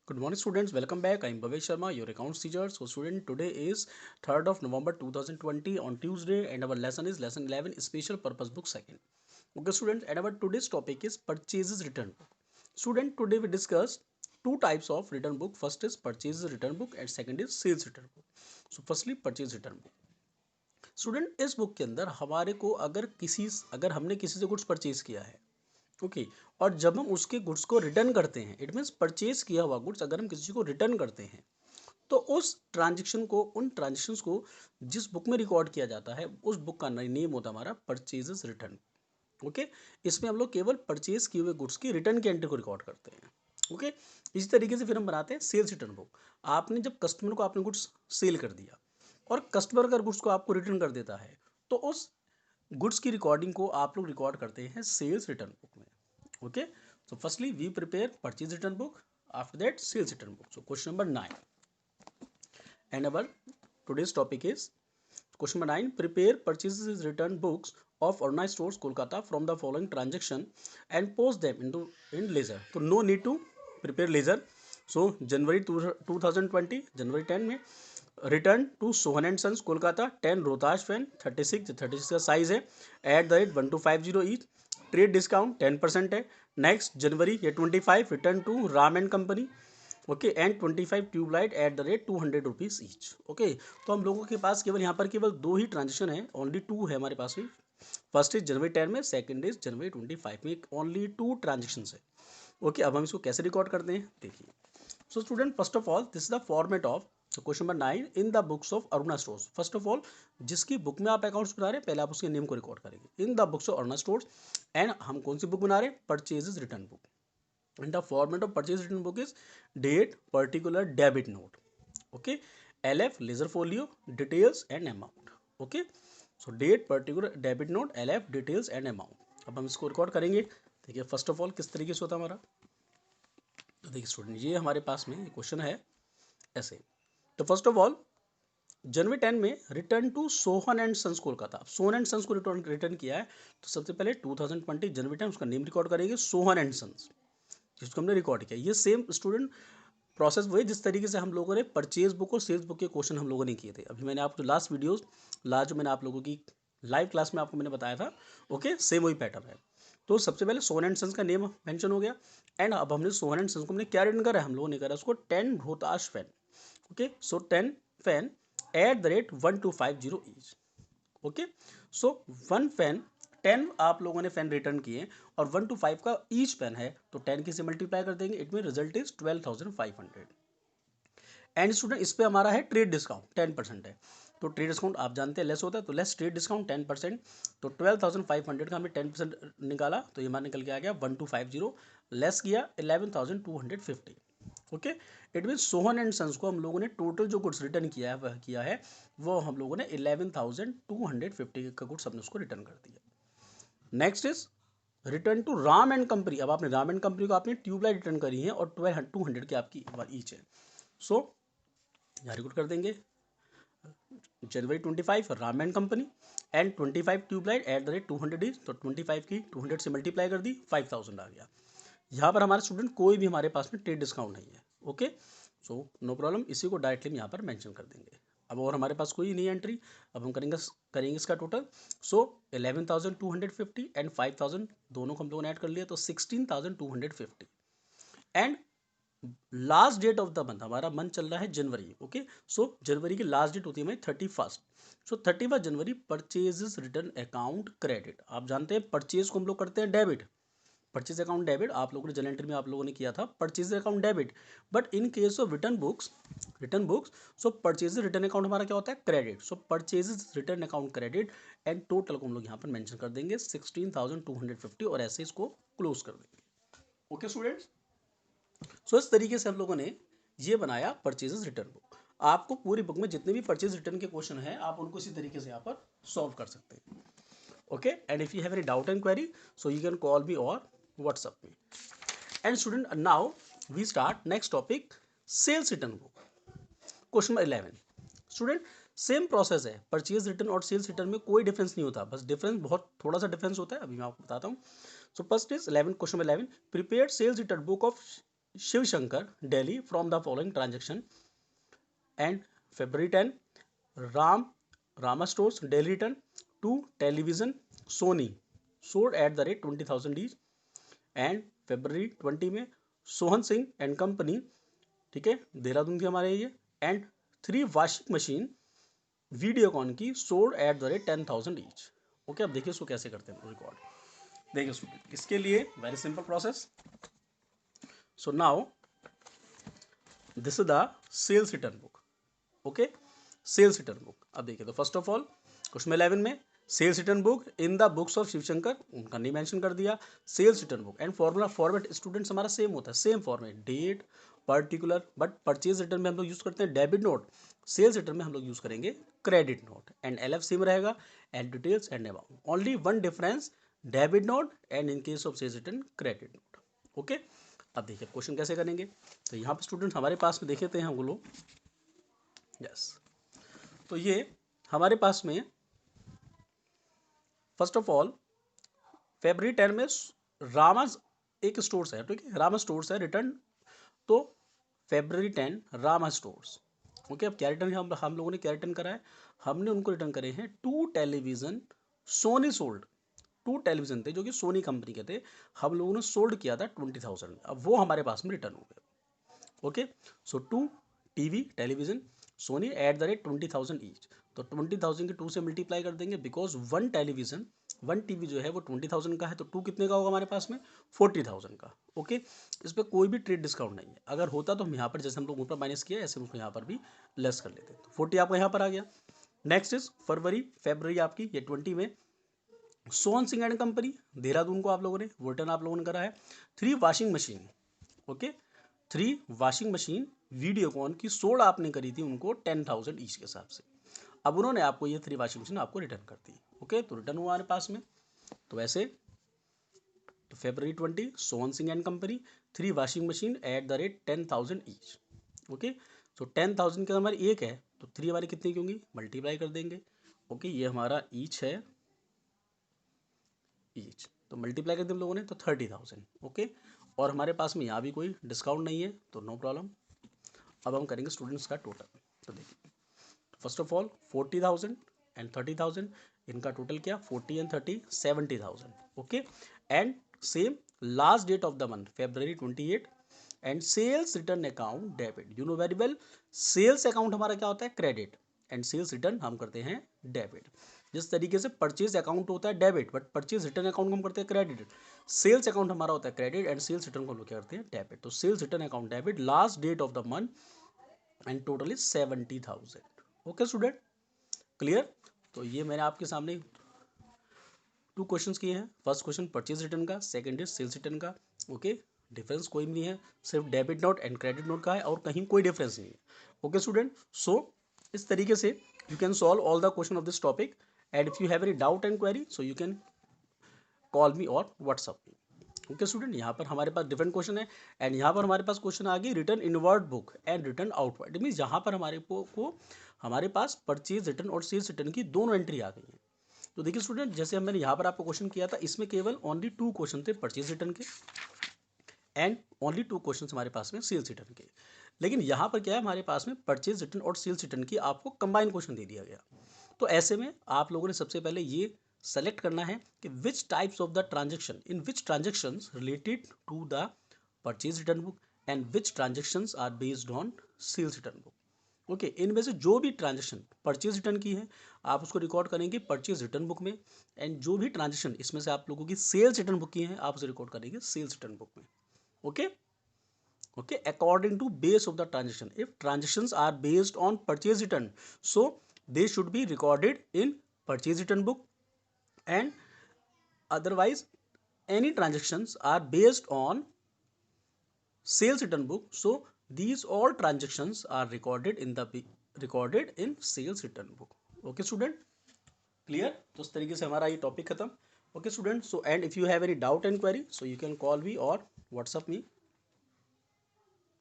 Good morning, students. Welcome back. I'm Bhavesh Sharma, your accounts teacher. So, student, today is 3rd of November 2020 on Tuesday, and our lesson is lesson 11, special purpose book second. Okay, students, and our today's topic is purchases return book. Student, today we discuss two types of return book. First is purchases return book, and second is sales return book. So, firstly, purchase return book. Student इस book के अंदर हमारे को अगर हमने किसी से goods purchase किया है, ओके, और जब हम उसके गुड्स को रिटर्न करते हैं, इट मीन्स परचेज किया हुआ गुड्स अगर हम किसी को रिटर्न करते हैं, तो उन ट्रांजेक्शन्स को जिस बुक में रिकॉर्ड किया जाता है, उस बुक का नेम होता है हमारा परचेजेस रिटर्न। ओके, इसमें हम लोग केवल परचेज किए हुए गुड्स की रिटर्न की एंट्री को रिकॉर्ड करते हैं। ओके, इसी तरीके से फिर हम बनाते हैं सेल्स रिटर्न बुक। आपने जब कस्टमर को आपने गुड्स सेल कर दिया और कस्टमर अगर गुड्स को आपको रिटर्न कर देता है, तो उस गुड्स की रिकॉर्डिंग को आप लोग रिकॉर्ड करते हैं सेल्स रिटर्न बुक में। Okay, so firstly we prepare purchase return book, after that sales return book. So question number 9, and our today's topic is question number 9, prepare purchases return books of organized stores Kolkata from the following transaction and post them into in ledger. So no need to prepare ledger. So January 2020 January 10 में return to Sohan and sons Kolkata 10 Rohtash fan 36 का size है @1250 each. Trade discount 10% है। Next जनवरी ये 25 return to Ram and company, okay, and 25 tubelight @200 rupees each. Okay, तो हम लोगों के पास केवल दो ही ट्रांजेक्शन है, ओनली टू है हमारे पास भी। फर्स्ट इज जनवरी 10 में, सेकंड इज जनवरी 25 में, ओनली टू ट्रांजेक्शन है। ओके, अब हम इसको कैसे रिकॉर्ड करते हैं देखिए। So student, first of all this is the format of question number 9 in the books of Aruna stores. First of all, जिसकी बुक में आप अकाउंट्स बना रहे हैं, पहले आप उसके नेम को रिकॉर्ड करेंगे इन the books of Aruna stores. And हम कौन सी बुक बना रहे हैं? Purchases return book. And the format of purchase return book is date, particular, debit note, okay, LF, ledger folio, details and amount, okay. So date, particular, debit note, LF, details and amount। अब हम इसको record करेंगे। देखिए first of all किस तरीके से होता है हमारा, तो देखिए स्टूडेंट, ये हमारे पास में क्वेश्चन है ऐसे। तो फर्स्ट ऑफ ऑल जनवरी 10 में return to Sohan and sons Kolkata. Sohan and sons को रिटर्न किया है, तो सबसे पहले 2020 जनवरी 10 उसका नेम रिकॉर्ड करेंगे सोहन एंड सन्स, जिसको हमने रिकॉर्ड किया। ये सेम स्टूडेंट प्रोसेस वही जिस तरीके से हम लोगों ने परचेज बुक और सेल्स बुक के क्वेश्चन हम लोगों ने किए थे। अभी मैंने आपको लास्ट जो मैंने आप लोगों की लाइव क्लास में आपको मैंने बताया था, ओके, सेम वही पैटर्न है। तो सबसे पहले सोहन एंड सन्स का नेम मेंशन हो गया, एंड अब हमने सोहन एंड सन्स को हमने क्या रिटर्न करा है? हम लोगों ने करा उसको 10 रोहताश फैन, ओके, सो 10 फैन @1250 ईच, ओके। सो 1 फैन 10 आप लोगों ने फैन रिटर्न किए और 1 to 5 का ईच पेन है, तो 10 की से मल्टीप्लाई कर देंगे, इट में रिजल्ट इज 12,500। एंड स्टूडेंट इस पे हमारा है ट्रेड डिस्काउंट 10% है, तो ट्रेड डिस्काउंट आप जानते हैं लेस होता है, तो लेस ट्रेड डिस्काउंट 10%। तो 12,500 का हमने 10% निकाला, तो ये हमारा निकल के आ गया 1250, लेस किया 11,250, okay. It mean Sohan and sons को हम लोगों ने टोटल जो गुड्स रिटर्न किया है वो हम लोगों ने 11,250 का गुड्स हमने उसको रिटर्न कर दिया। Next is return to Ram and company. अब आपने राम एंड कंपनी को आपने ट्यूबलाइट रिटर्न करी है और 200 की आपकी ईच है, सो यहाँ रिकॉर्ड कर देंगे जनवरी 25 Ram and company and 25 tubelight @200 is, तो 25 की 200 से मल्टीप्लाई कर दी, 5,000 आ गया। यहाँ पर हमारे स्टूडेंट कोई भी हमारे पास में ट्रेड डिस्काउंट नहीं है, ओके, सो नो प्रॉब्लम, इसी को डायरेक्टली हम यहाँ पर मेंशन कर देंगे। अब और हमारे पास कोई नहीं एंट्री, अब हम करेंगे इसका टोटल। सो 11,250 एंड 5,000 दोनों को हम लोगों ने ऐड कर लिया, तो 16,250। And last date of the month, हमारा मंथ चल रहा है जनवरी, ओके, सो जनवरी की लास्ट डेट होती है हमारी 31st। सो 31 जनवरी परचेजेस रिटर्न अकाउंट क्रेडिट। आप जानते हैं परचेज को हम लोग करते हैं डेबिट, परचेज अकाउंट डेबिट, आप लोगों ने जनरल एंट्री में आप लोगों ने किया था purchase account debit, but in case of return books so purchase return account हमारा क्या होता है? Credit. So purchase return account credit, and total को हम लोग यहाँ पर मेंशन कर देंगे 16,250 और ऐसे इसको क्लोज कर देंगे, ओके स्टूडेंट्स। सो इस तरीके से हम लोगों ने ये बनाया परचेजेस रिटर्न बुक। आपको पूरी बुक में जितने भी परचेज रिटर्न के क्वेश्चन हैं आप उनको इसी तरीके से यहाँ पर सॉल्व कर सकते हैं, okay, and if you have any doubt and query, so you can call me or WhatsApp me। and student, now we start next topic, sales return book। Question number 11, student same process है, purchase return और sales return में कोई difference नहीं होता, बस difference बहुत थोड़ा सा डिफरेंस होता है, अभी मैं आपको बताता हूँ। So first is 11, question number 11, prepare sales return book of Shiv Shankar Delhi from the following transaction, and February 10 Rama Stores Delhi return to television Sony sold at the rate 20,000 each, and February 20 में Sohan Singh and company, ठीक है, देहरादून की हमारे ये, and 3 washing machine Videocon की sold at the rate 10,000 each. Okay, अब देखिए इसको कैसे करते हैं रिकॉर्ड। देखिए स्टूडेंट, इसके लिए very simple process. So now this is the sales return book. Okay, sales return book. अब देखिए, तो फर्स्ट ऑफ ऑल क्वेश्चन 11 में sales return book in the books of Shivshankar, उनका नहीं मेंशन कर दिया। Sales return book and formula format students हमारा same होता है, same format, date particular, but purchase return में हम लोग यूज करते हैं डेबिट नोट, सेल्स रिटर्न में हम लोग यूज करेंगे credit note, and LF same रहेगा, and details and amount, only one difference debit note and in case of sales return credit note. Okay, अब देखिए क्वेश्चन कैसे करेंगे। तो यहाँ पे स्टूडेंट हमारे पास में देखे थे हम लोग, यस, तो ये हमारे पास में फर्स्ट ऑफ ऑल February 10 में रामा एक स्टोर्स है, ठीक है, रामा स्टोर्स है रिटर्न, तो February 10 रामा स्टोर्स। ओके, अब क्या रिटर्न हम लोगों ने क्या रिटर्न करा है, हमने उनको रिटर्न करे हैं 2 टेलीविजन सोनी सोल्ड, 2 टेलीविजन थे जो कि सोनी कंपनी के थे, हम लोगों ने सोल्ड किया था 20,000 में, अब वो हमारे पास में रिटर्न हो गए। Okay, so 2 TV television Sony at the rate 20,000 each, तो 20,000 के 2 से मल्टीप्लाई कर देंगे, because one television, one TV जो है वो 20,000 का है, तो 2 कितने का होगा हमारे पास में, 40,000 का। ओके, इस पर कोई भी ट्रेड डिस्काउंट नहीं है, अगर होता तो हम यहाँ पर जैसे हम लोग ऊपर माइनस किया ऐसे हम उसको यहाँ पर भी लेस कर लेते, तो 40 आपका यहाँ पर आ गया। नेक्स्ट इज फरवरी आपकी ये 20 में सोहन सिंह एंड कंपनी देहरादून को आप लोगों ने वो रिटर्न आप लोगों ने करा है 3 washing machine. Okay, 3 washing machine Videocon की सोल्ड आपने करी थी उनको 10,000 ईच के हिसाब से, अब उन्होंने आपको ये 3 वॉशिंग मशीन आपको रिटर्न कर दी। ओके, तो रिटर्न हुआ हमारे पास में, तो वैसे तो February 20 Sohan Singh and company 3 washing machine eight the rate 10,000 each. Okay, तो 10,000 के हमारी एक है, तो 3 हमारी कितनी की होंगी, मल्टीप्लाई कर देंगे। ओके, ये हमारा ईच है, ईच तो मल्टीप्लाई कर दिया हम लोगों ने, तो 30,000। ओके, और हमारे पास में यहाँ भी कोई डिस्काउंट नहीं है, तो नो प्रॉब्लम। अब हम करेंगे स्टूडेंट्स का टोटल, तो देखिए फर्स्ट ऑफ ऑल 40,000 एंड 30,000, इनका टोटल क्या, 40 and 30 70,000। Okay, and same last date of the month February 28, and sales return account debit, you know very well, sales account हमारा क्या होता है, क्रेडिट, एंड सेल्स रिटर्न हम करते हैं डेबिट। जिस तरीके से परचेज अकाउंट होता है debit, but purchase return account हम करते हैं क्रेडिट, सेल्स अकाउंट हमारा होता है क्रेडिट, एंड सेल्स रिटर्न को हम लोग क्या करते हैं, डेबिट। तो sales return account debit, last date of the month, and total is 70,000। Okay student, clear. तो ये मैंने आपके सामने 2 क्वेश्चंस किए हैं, फर्स्ट क्वेश्चन परचेज रिटर्न का, सेकंड इज सेल्स रिटर्न का। ओके, डिफरेंस कोई नहीं है, सिर्फ debit note and credit note का है, और कहीं कोई डिफरेंस नहीं है। ओके स्टूडेंट, सो इस तरीके से you can solve all the question of this topic, and if you have any doubt and query so you can call मी और व्हाट्सअप मी। ओके स्टूडेंट, यहाँ पर हमारे पास डिफरेंट क्वेश्चन है, एंड यहाँ पर हमारे पास क्वेश्चन आ गई return inward book and return outward, means यहाँ पर हमारे पास परचेज रिटर्न और सेल्स रिटर्न की दोनों एंट्री आ गई है। तो देखिए स्टूडेंट, जैसे मैंने यहाँ पर आपको क्वेश्चन किया था, इसमें केवल ओनली 2 क्वेश्चन थे परचेज रिटर्न के, एंड ओनली 2 क्वेश्चन हमारे पास में सेल्स रिटर्न के। लेकिन यहाँ पर क्या है, हमारे पास में परचेज रिटर्न और सेल्स रिटर्न की आपको कंबाइन क्वेश्चन दे दिया गया। तो ऐसे में आप लोगों ने सबसे पहले ये सेलेक्ट करना है कि which types of the transaction, in which transactions related to the purchase return book and which transactions are based on sales return book. Okay, इनमें से जो भी ट्रांजेक्शन परचेज रिटर्न की है आप उसको रिकॉर्ड करेंगे परचेज रिटर्न बुक में, एंड जो भी ट्रांजेक्शन इसमें से आप लोगों की सेल्स रिटर्न बुक की है आप उसे रिकॉर्ड करेंगे सेल्स रिटर्न बुक में। Okay, okay, according to base of the transaction, if transactions are based on purchase return so they should be recorded in purchase return book, and otherwise any transactions are based on sales return book so these all transactions are recorded in sales return book. Okay student, clear। तो इस तरीके से हमारा ये topic खत्म। Okay student, so and if you have any doubt and query so you can call मी और WhatsApp मी।